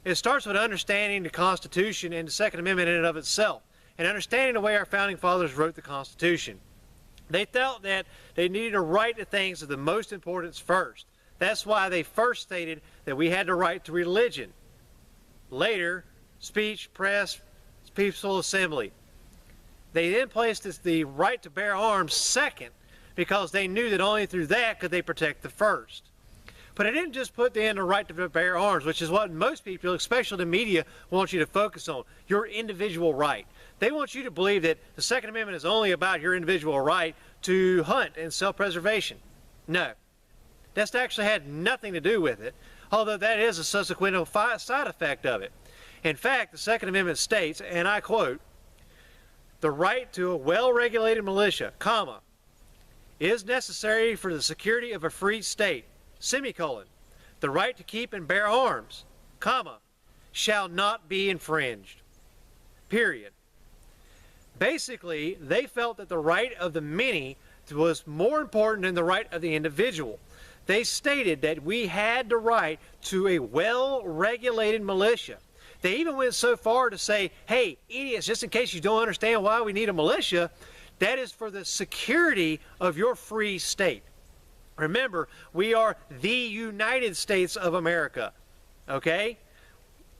It starts with understanding the Constitution and the Second Amendment in and of itself, and understanding the way our founding fathers wrote the Constitution. They felt that they needed a right to things of the most importance first. That's why they first stated that we had the right to religion. Later, speech, press, peaceful assembly. They then placed the right to bear arms second, because they knew that only through that could they protect the first. But it didn't just put in the right to bear arms, which is what most people, especially the media, want you to focus on, your individual right. They want you to believe that the Second Amendment is only about your individual right to hunt and self-preservation. No, that's actually had nothing to do with it, although that is a subsequent side effect of it. In fact, the Second Amendment states, and I quote, "The right to a well-regulated militia, comma, is necessary for the security of a free state, semicolon, the right to keep and bear arms, comma, shall not be infringed," period. Basically, they felt that the right of the many was more important than the right of the individual. They stated that we had the right to a well-regulated militia. They even went so far to say, hey, idiots, just in case you don't understand why we need a militia, that is for the security of your free state. Remember, we are the United States of America, okay?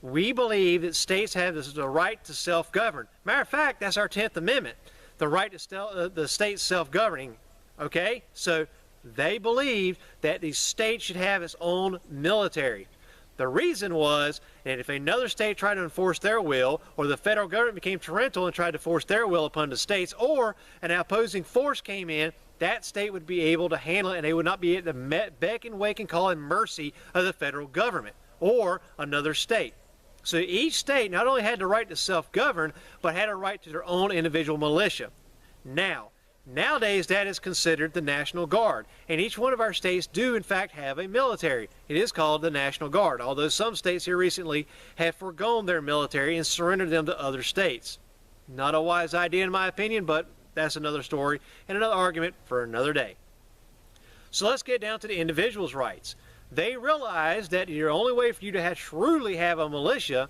We believe that states have the right to self-govern. Matter of fact, that's our 10th Amendment, the right to the states self-governing, okay? So they believed that the state should have its own military. The reason was that if another state tried to enforce their will, or the federal government became tyrannical and tried to force their will upon the states, or an opposing force came in, that state would be able to handle it, and they would not be at the beck and wake and call and mercy of the federal government or another state. So each state not only had the right to self-govern, but had a right to their own individual militia. Nowadays, that is considered the National Guard, and each one of our states do in fact have a military. It is called the National Guard, although some states here recently have forgone their military and surrendered them to other states. Not a wise idea in my opinion, but that's another story and another argument for another day. So let's get down to the individual's rights. They realized that the only way for you to truly have a militia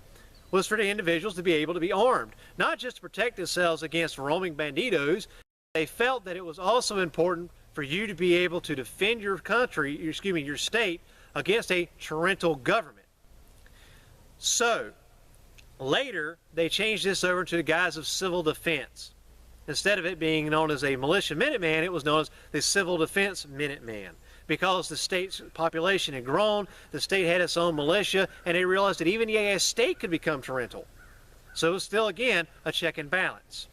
was for the individuals to be able to be armed, not just to protect themselves against roaming banditos. They felt that it was also important for you to be able to defend your country, your state, against a tyrannical government. So, later, they changed this over to the guise of civil defense. Instead of it being known as a militia Minuteman, it was known as the Civil Defense Minuteman. Because the state's population had grown, the state had its own militia, and they realized that even a state could become tyrannical. So it was still, again, a check and balance.